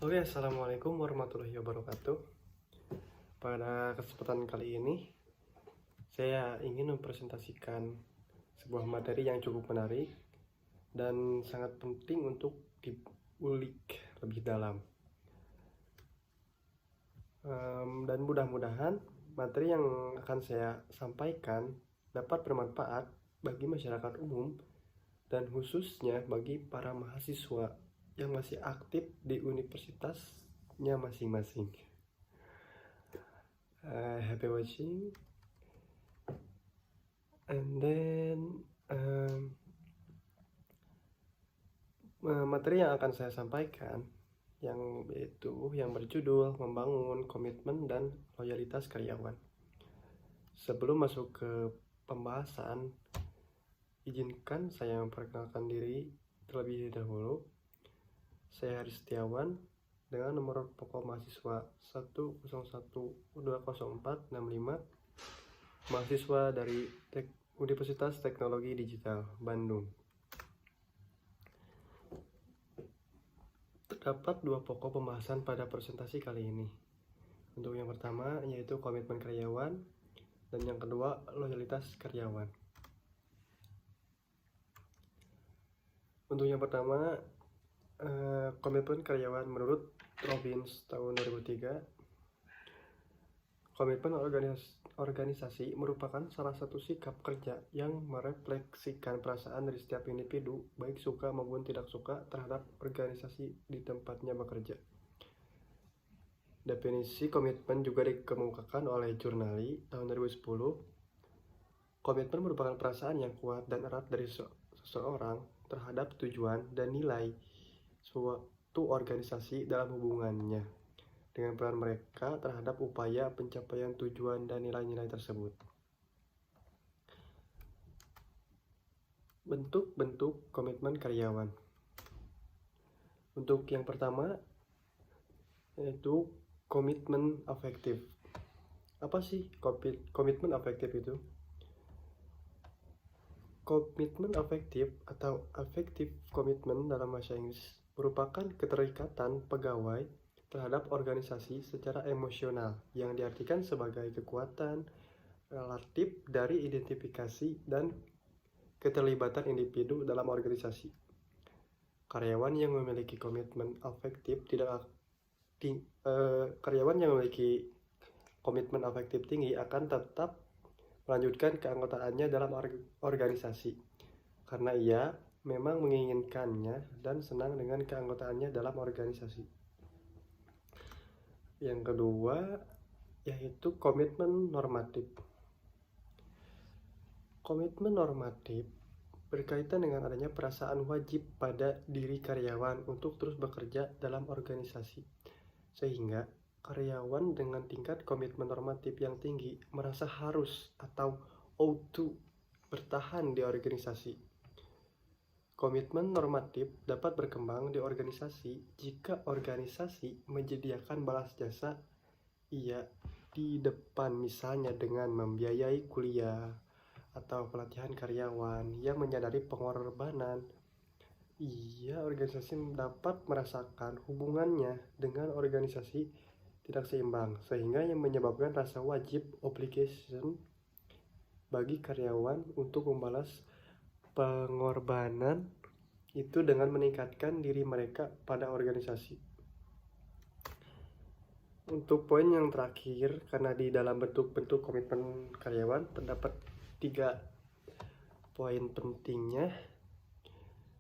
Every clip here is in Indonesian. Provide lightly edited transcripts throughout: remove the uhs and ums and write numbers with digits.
Oke, assalamualaikum warahmatullahi wabarakatuh. Pada kesempatan kali ini, saya ingin mempresentasikan sebuah materi yang cukup menarik dan sangat penting untuk diulik lebih dalam. Dan mudah-mudahan materi yang akan saya sampaikan dapat bermanfaat bagi masyarakat umum dan khususnya bagi para mahasiswa yang masih aktif di universitasnya masing-masing. Happy watching. And then materi yang akan saya sampaikan yang berjudul membangun komitmen dan loyalitas karyawan. Sebelum masuk ke pembahasan, izinkan saya memperkenalkan diri terlebih dahulu. Saya Haris Setiawan dengan nomor pokok mahasiswa 101204565, mahasiswa dari Universitas Teknologi Digital Bandung. Terdapat dua pokok pembahasan pada presentasi kali ini. Untuk yang pertama yaitu komitmen karyawan dan yang kedua loyalitas karyawan. Untuk yang pertama, komitmen karyawan menurut Robbins tahun 2003. Komitmen organisasi merupakan salah satu sikap kerja yang merefleksikan perasaan dari setiap individu, baik suka maupun tidak suka, terhadap organisasi di tempatnya bekerja. Definisi komitmen juga dikemukakan oleh Jurnali tahun 2010. Komitmen merupakan perasaan yang kuat dan erat dari seseorang terhadap tujuan dan nilai suatu organisasi dalam hubungannya dengan peran mereka terhadap upaya pencapaian tujuan dan nilai-nilai tersebut. Bentuk-bentuk komitmen karyawan. Untuk yang pertama yaitu komitmen afektif. Apa sih komitmen afektif itu? Komitmen afektif atau affective commitment dalam bahasa Inggris merupakan keterikatan pegawai terhadap organisasi secara emosional yang diartikan sebagai kekuatan relatif dari identifikasi dan keterlibatan individu dalam organisasi. Karyawan yang memiliki komitmen afektif tinggi akan tetap melanjutkan keanggotaannya dalam organisasi karena ia memang menginginkannya dan senang dengan keanggotaannya dalam organisasi. Yang kedua yaitu komitmen normatif. Komitmen normatif berkaitan dengan adanya perasaan wajib pada diri karyawan untuk terus bekerja dalam organisasi, sehingga karyawan dengan tingkat komitmen normatif yang tinggi merasa harus atau ought to bertahan di organisasi. Komitmen normatif dapat berkembang di organisasi jika organisasi menyediakan balas jasa ia di depan, misalnya dengan membiayai kuliah atau pelatihan karyawan yang menyadari pengorbanan. Organisasi dapat merasakan hubungannya dengan organisasi tidak seimbang, sehingga yang menyebabkan rasa wajib obligation bagi karyawan untuk membalas pengorbanan itu dengan meningkatkan diri mereka pada organisasi. Untuk poin yang terakhir, karena di dalam bentuk-bentuk komitmen karyawan terdapat 3 poin pentingnya,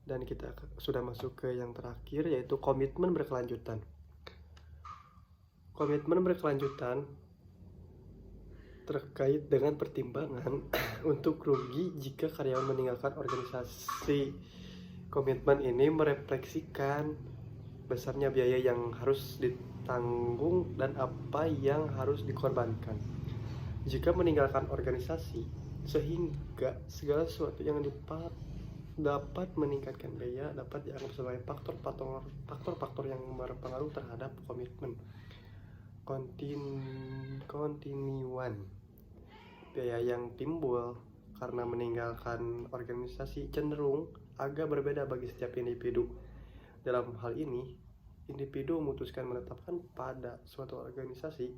dan kita sudah masuk ke yang terakhir yaitu komitmen berkelanjutan. Komitmen berkelanjutan terkait dengan pertimbangan untuk rugi jika karyawan meninggalkan organisasi. Komitmen ini merefleksikan besarnya biaya yang harus ditanggung dan apa yang harus dikorbankan jika meninggalkan organisasi, sehingga segala sesuatu yang dapat meningkatkan biaya dapat dianggap sebagai faktor-faktor yang berpengaruh terhadap komitmen. Kontinuan biaya yang timbul karena meninggalkan organisasi cenderung agak berbeda bagi setiap individu. Dalam hal ini, individu memutuskan menetapkan pada suatu organisasi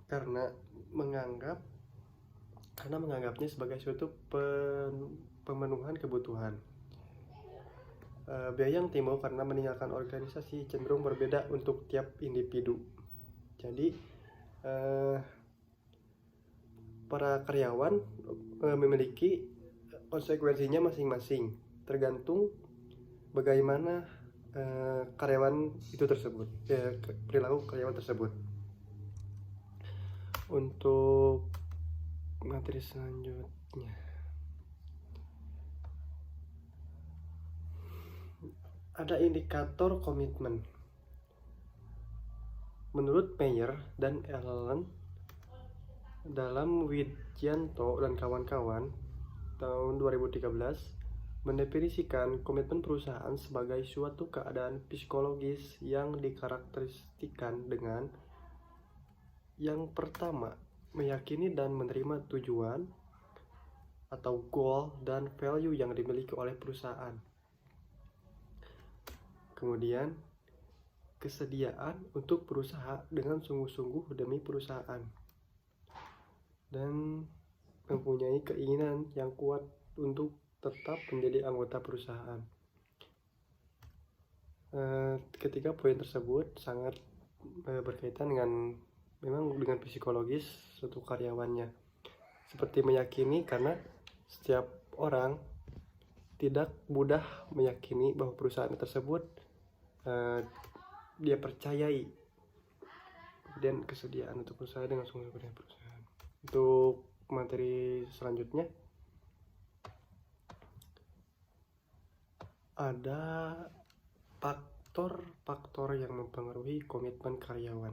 karena menganggapnya sebagai suatu pemenuhan kebutuhan. Biaya yang timbul karena meninggalkan organisasi cenderung berbeda untuk tiap individu. Jadi para karyawan memiliki konsekuensinya masing-masing, tergantung bagaimana karyawan itu tersebut, perilaku karyawan tersebut. Untuk materi selanjutnya, ada indikator komitmen. Menurut Meyer dan Allen dalam Widjanto dan kawan-kawan tahun 2013 mendefinisikan komitmen perusahaan sebagai suatu keadaan psikologis yang dikarakteristikan dengan yang pertama, meyakini dan menerima tujuan atau goal dan value yang dimiliki oleh perusahaan. Kemudian, kesediaan untuk berusaha dengan sungguh-sungguh demi perusahaan dan mempunyai keinginan yang kuat untuk tetap menjadi anggota perusahaan. Ketiga poin tersebut sangat berkaitan dengan psikologis suatu karyawannya, seperti meyakini, karena setiap orang tidak mudah meyakini bahwa perusahaan tersebut dia percayai, dan kesediaan untuk berusaha dengan sungguh-sungguh dengan perusahaan. Untuk materi selanjutnya, ada faktor-faktor yang mempengaruhi komitmen karyawan.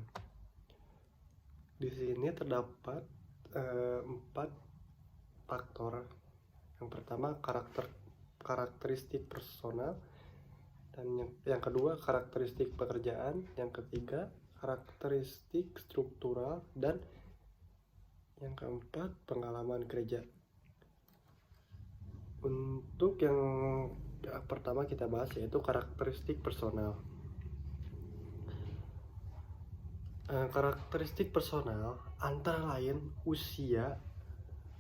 Di sini terdapat 4 faktor. Yang pertama, karakteristik personal, dan yang kedua karakteristik pekerjaan, yang ketiga karakteristik struktural, dan yang keempat pengalaman kerja. Untuk yang pertama kita bahas yaitu karakteristik personal. Karakteristik personal antara lain usia,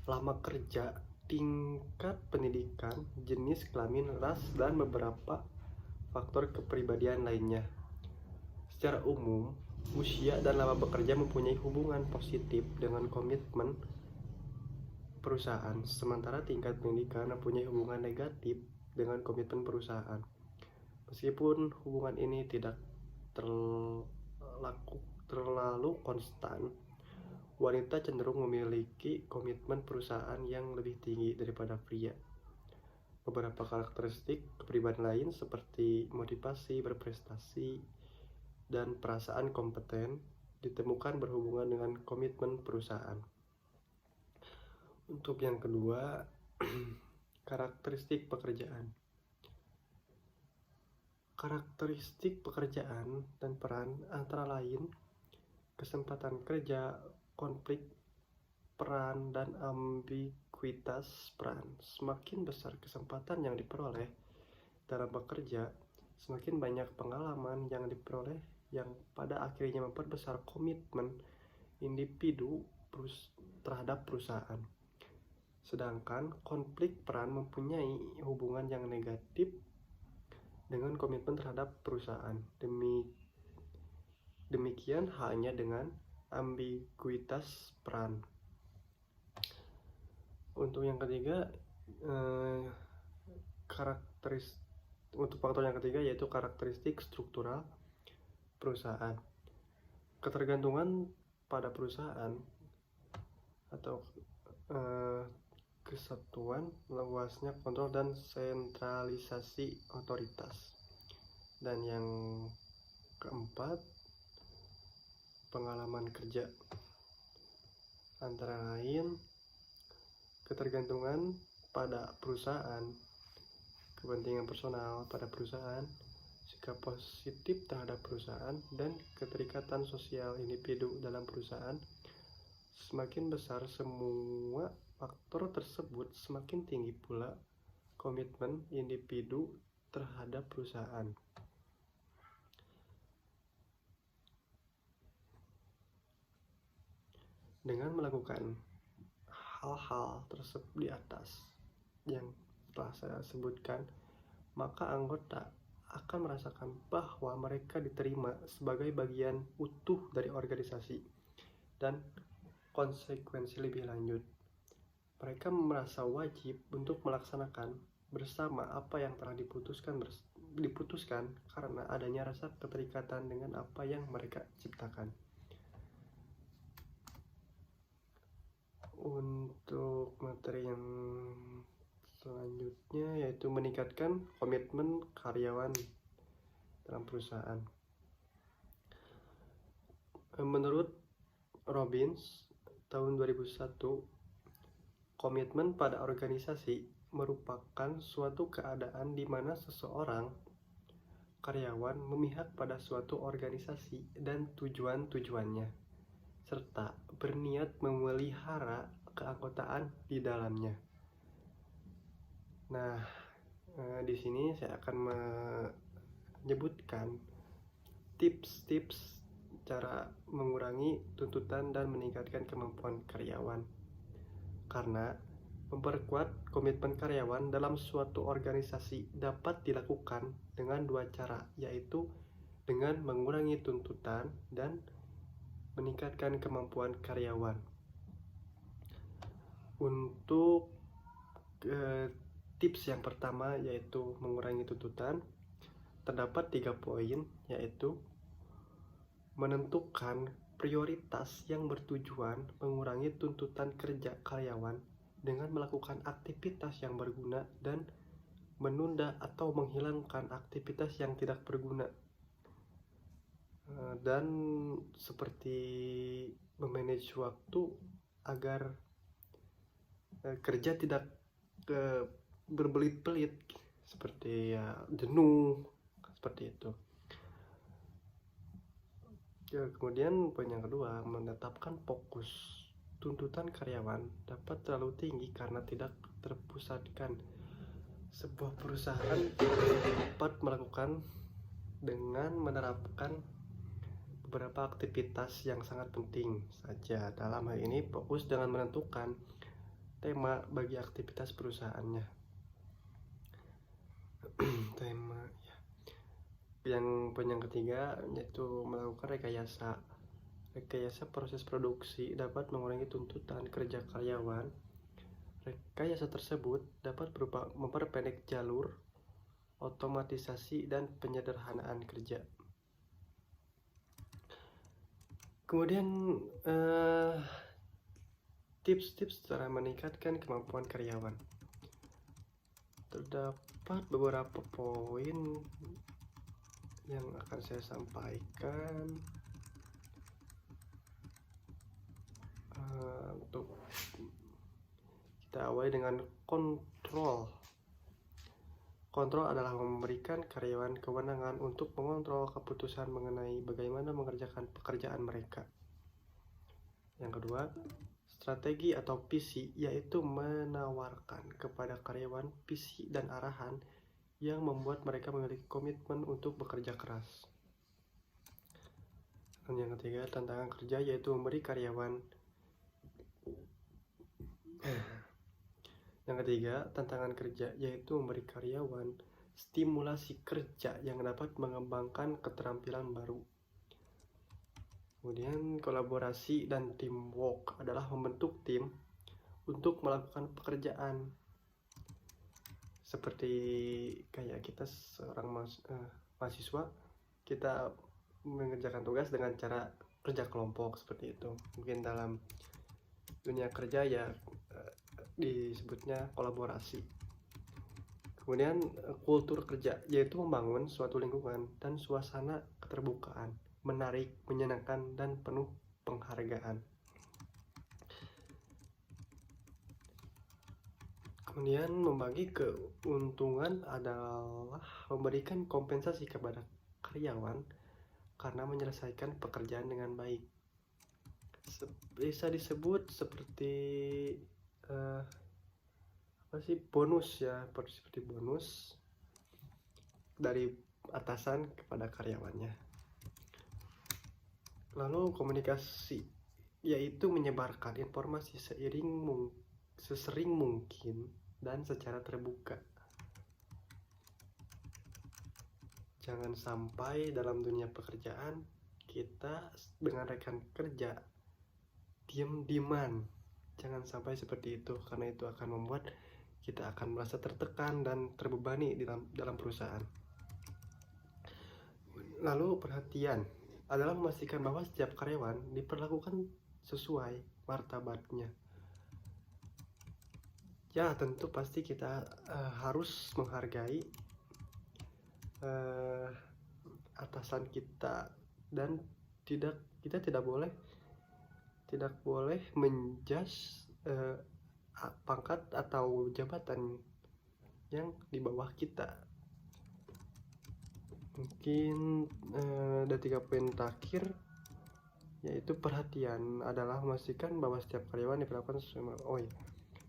lama kerja, tingkat pendidikan, jenis kelamin, ras, dan beberapa faktor kepribadian lainnya. Secara umum, usia dan lama bekerja mempunyai hubungan positif dengan komitmen perusahaan, sementara tingkat pendidikan mempunyai hubungan negatif dengan komitmen perusahaan. Meskipun hubungan ini tidak terlalu konstan, wanita cenderung memiliki komitmen perusahaan yang lebih tinggi daripada pria. Beberapa karakteristik kepribadian lain seperti motivasi berprestasi dan perasaan kompeten ditemukan berhubungan dengan komitmen perusahaan. Untuk yang kedua, karakteristik pekerjaan. Karakteristik pekerjaan dan peran antara lain kesempatan kerja, konflik peran, dan ambiguitas peran. Semakin besar kesempatan yang diperoleh dalam bekerja, semakin banyak pengalaman yang diperoleh yang pada akhirnya memperbesar komitmen individu terhadap perusahaan. Sedangkan konflik peran mempunyai hubungan yang negatif dengan komitmen terhadap perusahaan. Demikian halnya dengan ambiguitas peran. Untuk yang ketiga, untuk faktor yang ketiga yaitu karakteristik struktural perusahaan. Ketergantungan pada perusahaan atau kesatuan, luasnya kontrol, dan sentralisasi otoritas. Dan yang keempat, pengalaman kerja. Antara lain ketergantungan pada perusahaan, kepentingan personal pada perusahaan, sikap positif terhadap perusahaan, dan keterikatan sosial individu dalam perusahaan. Semakin besar semua faktor tersebut, semakin tinggi pula komitmen individu terhadap perusahaan. Dengan melakukan hal-hal tersebut di atas yang telah saya sebutkan, maka anggota akan merasakan bahwa mereka diterima sebagai bagian utuh dari organisasi, dan konsekuensi lebih lanjut, mereka merasa wajib untuk melaksanakan bersama apa yang telah diputuskan karena adanya rasa keterikatan dengan apa yang mereka ciptakan. Untuk materi yang selanjutnya yaitu meningkatkan komitmen karyawan dalam perusahaan. Menurut Robbins tahun 2001, komitmen pada organisasi merupakan suatu keadaan di mana seseorang karyawan memihak pada suatu organisasi dan tujuan-tujuannya, serta berniat memelihara keanggotaan di dalamnya. Nah, di sini saya akan menyebutkan tips-tips cara mengurangi tuntutan dan meningkatkan kemampuan karyawan. Karena memperkuat komitmen karyawan dalam suatu organisasi dapat dilakukan dengan dua cara, yaitu dengan mengurangi tuntutan dan meningkatkan kemampuan karyawan. Untuk tips yang pertama yaitu mengurangi tuntutan, terdapat 3 poin, yaitu menentukan prioritas yang bertujuan mengurangi tuntutan kerja karyawan dengan melakukan aktivitas yang berguna dan menunda atau menghilangkan aktivitas yang tidak berguna. Dan seperti memanage waktu agar kerja tidak berbelit-belit seperti jenuh, seperti itu. Kemudian poin yang kedua, menetapkan fokus. Tuntutan karyawan dapat terlalu tinggi karena tidak terpusatkan. Sebuah perusahaan dapat melakukan dengan menerapkan beberapa aktivitas yang sangat penting saja. Dalam hal ini fokus dengan menentukan tema bagi aktivitas perusahaannya. Tema ya. Poin yang ketiga yaitu melakukan rekayasa. Rekayasa proses produksi dapat mengurangi tuntutan kerja karyawan. Rekayasa tersebut dapat berupa memperpendek jalur, otomatisasi, dan penyederhanaan kerja. Kemudian tips-tips cara meningkatkan kemampuan karyawan. Terdapat beberapa poin yang akan saya sampaikan. Untuk kita awali dengan kontrol. Kontrol adalah memberikan karyawan kewenangan untuk mengontrol keputusan mengenai bagaimana mengerjakan pekerjaan mereka. Yang kedua, strategi atau visi, yaitu menawarkan kepada karyawan visi dan arahan yang membuat mereka memiliki komitmen untuk bekerja keras. Dan yang ketiga, tantangan kerja, yaitu memberi karyawan Yang ketiga, tantangan kerja, yaitu memberi karyawan stimulasi kerja yang dapat mengembangkan keterampilan baru. Kemudian kolaborasi dan teamwork adalah membentuk tim untuk melakukan pekerjaan. Seperti kayak kita seorang mahasiswa, kita mengerjakan tugas dengan cara kerja kelompok seperti itu. Mungkin dalam dunia kerja ya disebutnya kolaborasi. Kemudian kultur kerja, yaitu membangun suatu lingkungan dan suasana keterbukaan, menarik, menyenangkan, dan penuh penghargaan. Kemudian membagi keuntungan adalah memberikan kompensasi kepada karyawan karena menyelesaikan pekerjaan dengan baik. Bisa disebut seperti bonus ya, seperti bonus dari atasan kepada karyawannya. Lalu komunikasi yaitu menyebarkan informasi sesering mungkin dan secara terbuka. Jangan sampai dalam dunia pekerjaan kita dengan rekan kerja diem-dieman. Jangan sampai seperti itu, karena itu akan membuat kita akan merasa tertekan dan terbebani dalam perusahaan. Lalu perhatian adalah memastikan bahwa setiap karyawan diperlakukan sesuai martabatnya. Ya, tentu pasti kita harus menghargai atasan kita, dan kita tidak boleh menjudge pangkat atau jabatan yang di bawah kita. Mungkin ada 3 poin terakhir, yaitu perhatian adalah memastikan bahwa setiap karyawan diperlakukan sesuai.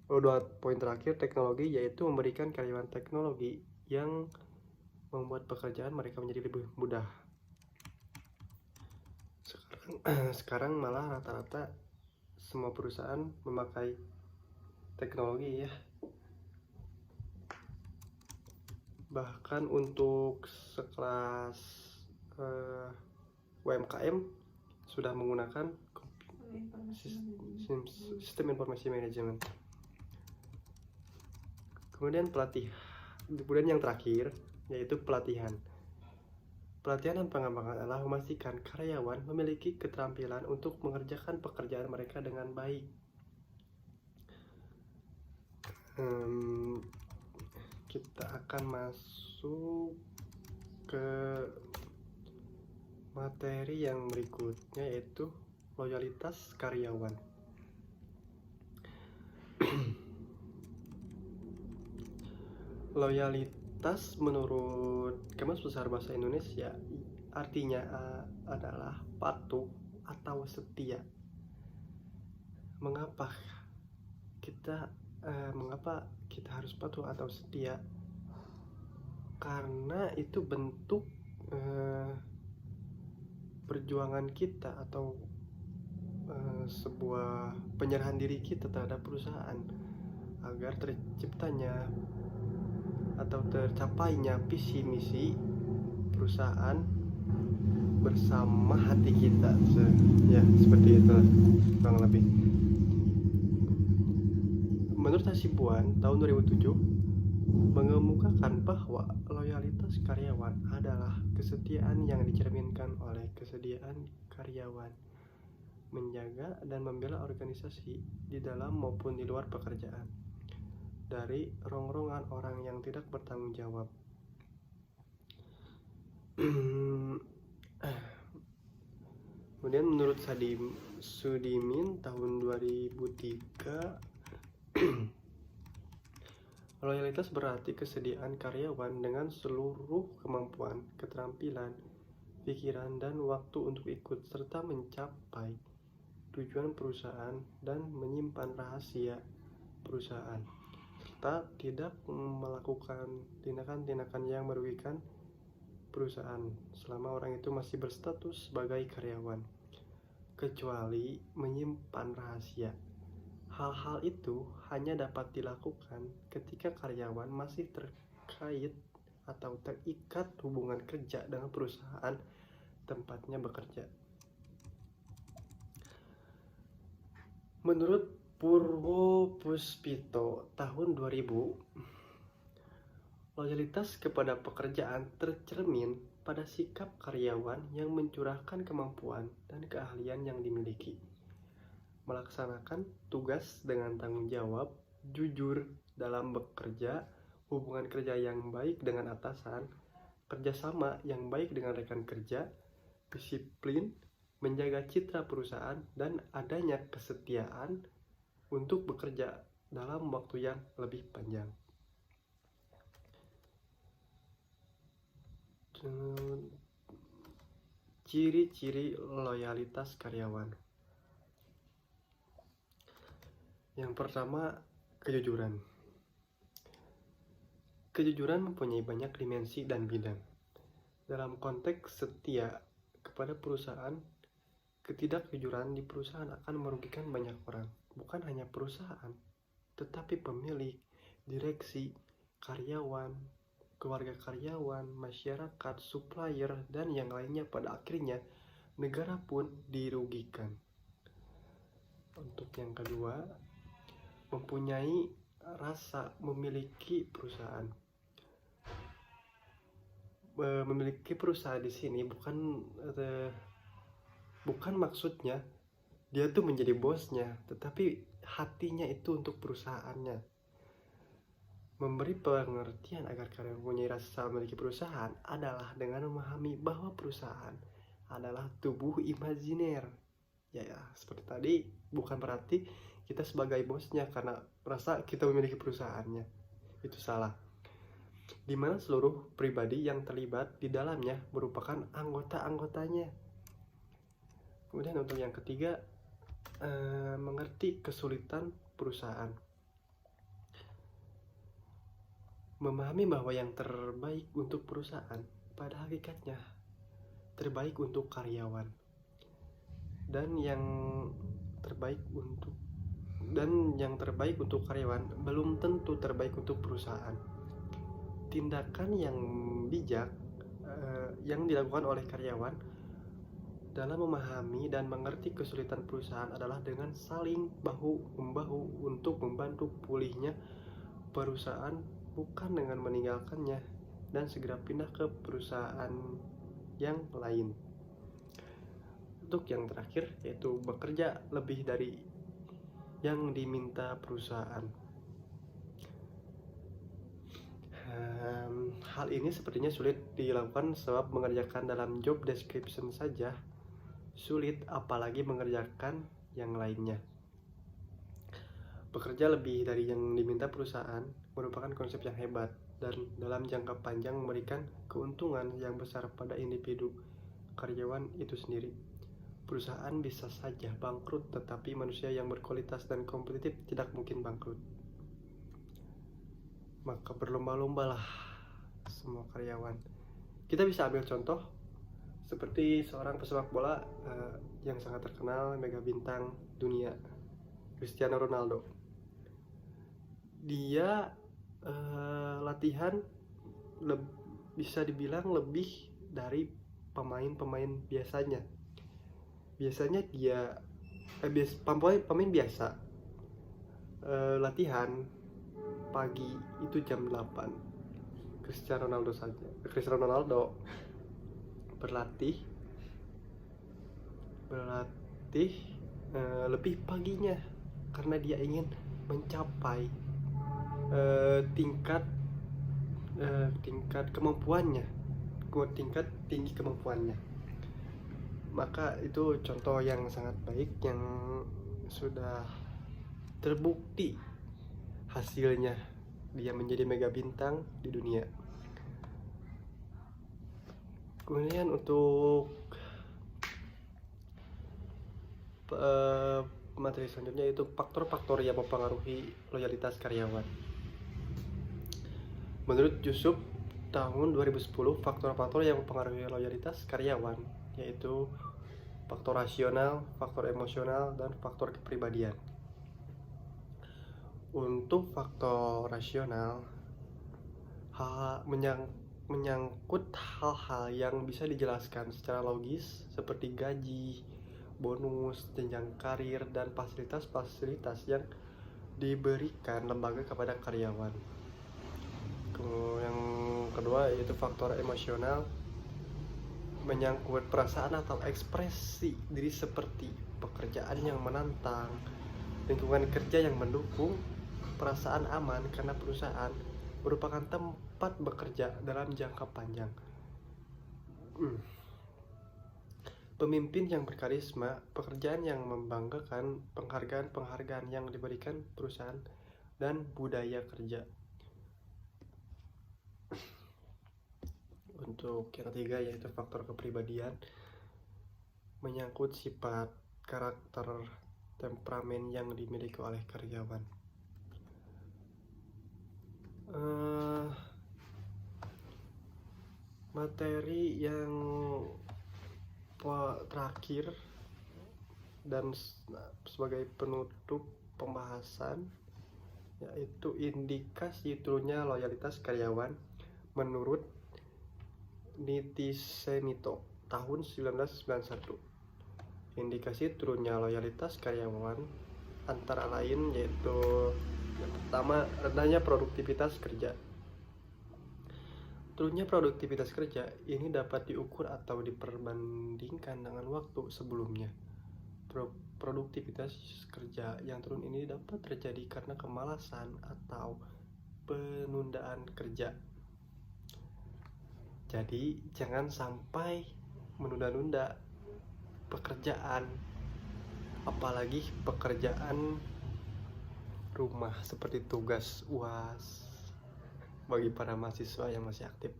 2 poin terakhir, teknologi, yaitu memberikan karyawan teknologi yang membuat pekerjaan mereka menjadi lebih mudah. Sekarang malah rata-rata semua perusahaan memakai teknologi ya. Bahkan untuk sekelas UMKM sudah menggunakan sistem informasi manajemen. Kemudian yang terakhir yaitu pelatihan. Pelatihan dan pengembangan adalah memastikan karyawan memiliki keterampilan untuk mengerjakan pekerjaan mereka dengan baik. Kita akan masuk ke materi yang berikutnya, yaitu loyalitas karyawan. Loyalitas menurut Kamus Besar Bahasa Indonesia artinya adalah patuh atau setia. Mengapa kita harus patuh atau setia? Karena itu bentuk perjuangan kita atau sebuah penyerahan diri kita terhadap perusahaan agar terciptanya atau tercapainya visi misi perusahaan bersama hati kita. Ya, seperti itu kurang lebih. Menurut Hasibuan tahun 2007 mengemukakan bahwa loyalitas karyawan adalah kesetiaan yang dicerminkan oleh kesediaan karyawan menjaga dan membela organisasi di dalam maupun di luar pekerjaan dari rongrongan orang yang tidak bertanggung jawab. Kemudian menurut Sudimin tahun 2003 loyalitas berarti kesediaan karyawan dengan seluruh kemampuan, keterampilan, pikiran, dan waktu untuk ikut serta mencapai tujuan perusahaan dan menyimpan rahasia perusahaan, serta tidak melakukan tindakan-tindakan yang merugikan perusahaan selama orang itu masih berstatus sebagai karyawan, kecuali menyimpan rahasia. Hal-hal itu hanya dapat dilakukan ketika karyawan masih terkait atau terikat hubungan kerja dengan perusahaan tempatnya bekerja. Menurut Purwo Puspito tahun 2000, loyalitas kepada pekerjaan tercermin pada sikap karyawan yang mencurahkan kemampuan dan keahlian yang dimiliki, melaksanakan tugas dengan tanggung jawab, jujur dalam bekerja, hubungan kerja yang baik dengan atasan, kerjasama yang baik dengan rekan kerja, disiplin, menjaga citra perusahaan, dan adanya kesetiaan untuk bekerja dalam waktu yang lebih panjang. Ciri-ciri loyalitas karyawan. Yang pertama, kejujuran. Kejujuran mempunyai banyak dimensi dan bidang. Dalam konteks setia kepada perusahaan, Ketidakjujuran di perusahaan akan merugikan banyak orang, bukan hanya perusahaan, tetapi pemilik, direksi, karyawan, keluarga karyawan, masyarakat, supplier, dan yang lainnya. Pada akhirnya, negara pun dirugikan. Untuk yang kedua, mempunyai rasa memiliki perusahaan. Memiliki perusahaan di sini bukan maksudnya dia tuh menjadi bosnya, tetapi hatinya itu untuk perusahaannya. Memberi pengertian agar kalian mempunyai rasa memiliki perusahaan adalah dengan memahami bahwa perusahaan adalah tubuh imajiner. Ya, seperti tadi, bukan berarti kita sebagai bosnya karena merasa kita memiliki perusahaannya. Itu salah. Di mana seluruh pribadi yang terlibat di dalamnya merupakan anggota-anggotanya. Kemudian untuk yang ketiga, mengerti kesulitan perusahaan. Memahami bahwa yang terbaik untuk perusahaan pada hakikatnya terbaik untuk karyawan, dan yang terbaik untuk karyawan belum tentu terbaik untuk perusahaan. Tindakan yang bijak yang dilakukan oleh karyawan dalam memahami dan mengerti kesulitan perusahaan adalah dengan saling bahu-membahu untuk membantu pulihnya perusahaan, bukan dengan meninggalkannya dan segera pindah ke perusahaan yang lain. Untuk yang terakhir, yaitu bekerja lebih dari yang diminta perusahaan. Hal ini sepertinya sulit dilakukan sebab mengerjakan dalam job description saja sulit, apalagi mengerjakan yang lainnya. Bekerja lebih dari yang diminta perusahaan merupakan konsep yang hebat dan dalam jangka panjang memberikan keuntungan yang besar pada individu karyawan itu sendiri. Perusahaan bisa saja bangkrut, tetapi manusia yang berkualitas dan kompetitif tidak mungkin bangkrut. Maka berlomba-lombalah semua karyawan. Kita bisa ambil contoh seperti seorang pesepak bola yang sangat terkenal, mega bintang dunia, Cristiano Ronaldo. Dia latihan bisa dibilang lebih dari pemain-pemain biasanya. Biasanya dia pemain biasa latihan pagi itu jam 8. Cristiano Ronaldo berlatih lebih paginya karena dia ingin mencapai tingkat tinggi kemampuannya. Maka itu contoh yang sangat baik yang sudah terbukti hasilnya dia menjadi mega bintang di dunia. Kemudian untuk materi selanjutnya yaitu faktor-faktor yang mempengaruhi loyalitas karyawan. Menurut Yusuf tahun 2010, faktor-faktor yang mempengaruhi loyalitas karyawan yaitu faktor rasional, faktor emosional, dan faktor kepribadian. Untuk faktor rasional, menyangkut hal-hal yang bisa dijelaskan secara logis seperti gaji, bonus, jenjang karir, dan fasilitas-fasilitas yang diberikan lembaga kepada karyawan. Yang kedua yaitu faktor emosional, menyangkut perasaan atau ekspresi diri seperti pekerjaan yang menantang, lingkungan kerja yang mendukung, perasaan aman karena perusahaan merupakan tempat bekerja dalam jangka panjang. Pemimpin yang berkarisma, pekerjaan yang membanggakan, penghargaan yang diberikan perusahaan, dan budaya kerja. Untuk yang ketiga yaitu faktor kepribadian, menyangkut sifat, karakter, temperamen yang dimiliki oleh karyawan. Materi yang terakhir Dan sebagai penutup pembahasan, yaitu indikasi turunnya loyalitas karyawan menurut Nitisemito tahun 1991. Indikasi turunnya loyalitas karyawan antara lain yaitu yang pertama, rendahnya produktivitas kerja. Turunnya produktivitas kerja ini dapat diukur atau diperbandingkan dengan waktu sebelumnya. Produktivitas kerja yang turun ini dapat terjadi karena kemalasan atau penundaan kerja. Jadi jangan sampai menunda-nunda pekerjaan, apalagi pekerjaan rumah seperti tugas UAS bagi para mahasiswa yang masih aktif.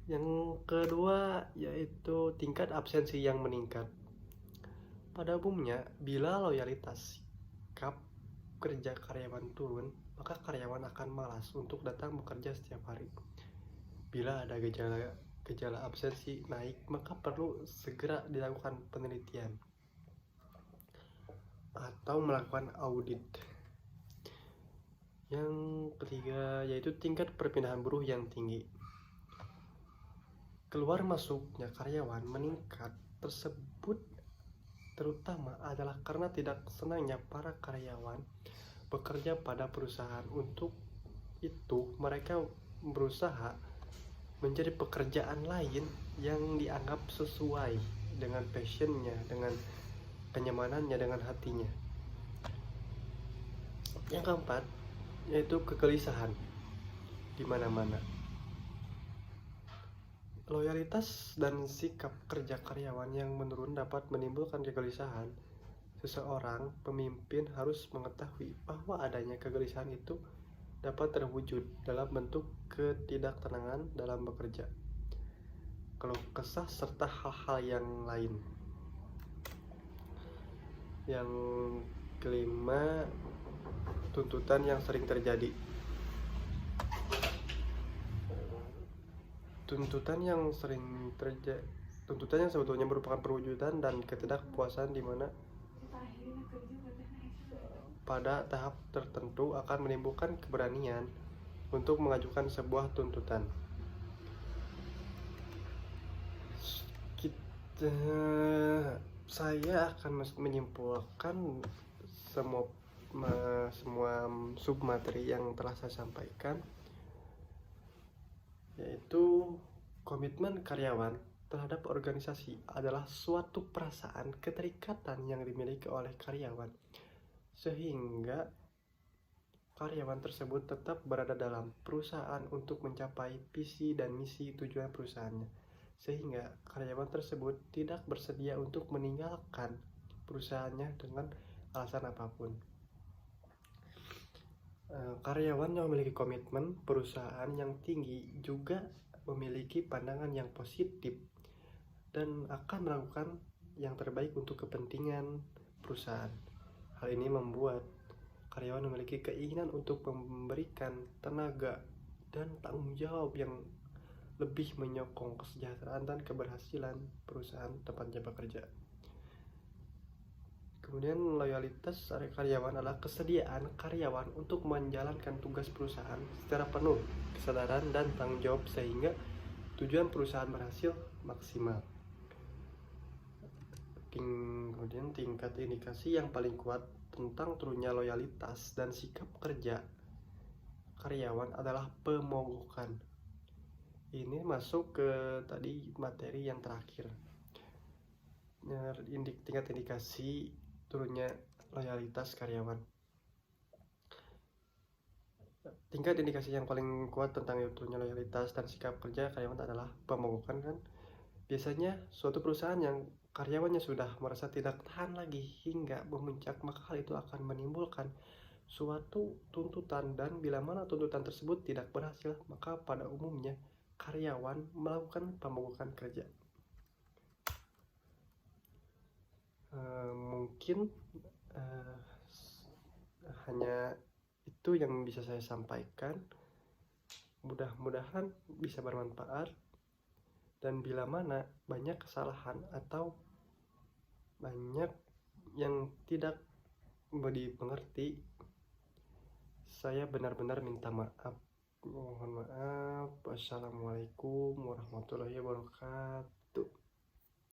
Yang kedua yaitu tingkat absensi yang meningkat. Pada umumnya, bila loyalitas sikap kerja karyawan turun, maka karyawan akan malas untuk datang bekerja setiap hari. Bila ada gejala absensi naik, maka perlu segera dilakukan penelitian atau melakukan audit. Yang ketiga yaitu tingkat perpindahan buruh yang tinggi. Keluar masuknya karyawan meningkat tersebut terutama adalah karena tidak senangnya para karyawan bekerja pada perusahaan. Untuk itu mereka berusaha mencari pekerjaan lain yang dianggap sesuai dengan passionnya, dengan kenyamanannya, dengan hatinya. Yang keempat yaitu kegelisahan di mana-mana. Loyalitas dan sikap kerja karyawan yang menurun dapat menimbulkan kegelisahan. Seseorang pemimpin harus mengetahui bahwa adanya kegelisahan itu dapat terwujud dalam bentuk ketidaktenangan dalam bekerja, keluh kesah, serta hal-hal yang lain. Yang kelima, tuntutan yang sering terjadi. Tuntutan yang sebetulnya merupakan perwujudan dan ketidakpuasan di mana pada tahap tertentu akan menimbulkan keberanian untuk mengajukan sebuah tuntutan. Saya akan menyimpulkan semua submateri yang telah saya sampaikan, yaitu komitmen karyawan terhadap organisasi adalah suatu perasaan keterikatan yang dimiliki oleh karyawan, sehingga karyawan tersebut tetap berada dalam perusahaan untuk mencapai visi dan misi tujuan perusahaannya, sehingga karyawan tersebut tidak bersedia untuk meninggalkan perusahaannya dengan alasan apapun. Karyawan yang memiliki komitmen perusahaan yang tinggi juga memiliki pandangan yang positif dan akan melakukan yang terbaik untuk kepentingan perusahaan. Hal ini membuat karyawan memiliki keinginan untuk memberikan tenaga dan tanggung jawab yang lebih menyokong kesejahteraan dan keberhasilan perusahaan tempatnya bekerja. Kemudian loyalitas karyawan adalah kesediaan karyawan untuk menjalankan tugas perusahaan secara penuh kesadaran dan tanggung jawab sehingga tujuan perusahaan berhasil maksimal. Kemudian tingkat indikasi yang paling kuat tentang turunnya loyalitas dan sikap kerja karyawan adalah pemogokan. Ini masuk ke tadi materi yang terakhir. Tingkat indikasi turunnya loyalitas karyawan. Tingkat indikasi yang paling kuat tentang turunnya loyalitas dan sikap kerja karyawan adalah pemogokan kan. Biasanya suatu perusahaan yang karyawannya sudah merasa tidak tahan lagi hingga memuncak, maka hal itu akan menimbulkan suatu tuntutan, dan bila mana tuntutan tersebut tidak berhasil, maka pada umumnya karyawan melakukan pemogokan kerja. Mungkin hanya itu yang bisa saya sampaikan. Mudah-mudahan bisa bermanfaat, dan bila mana banyak kesalahan atau banyak yang tidak dimengerti, saya benar-benar minta maaf. Mohon maaf. Wassalamualaikum warahmatullahi wabarakatuh.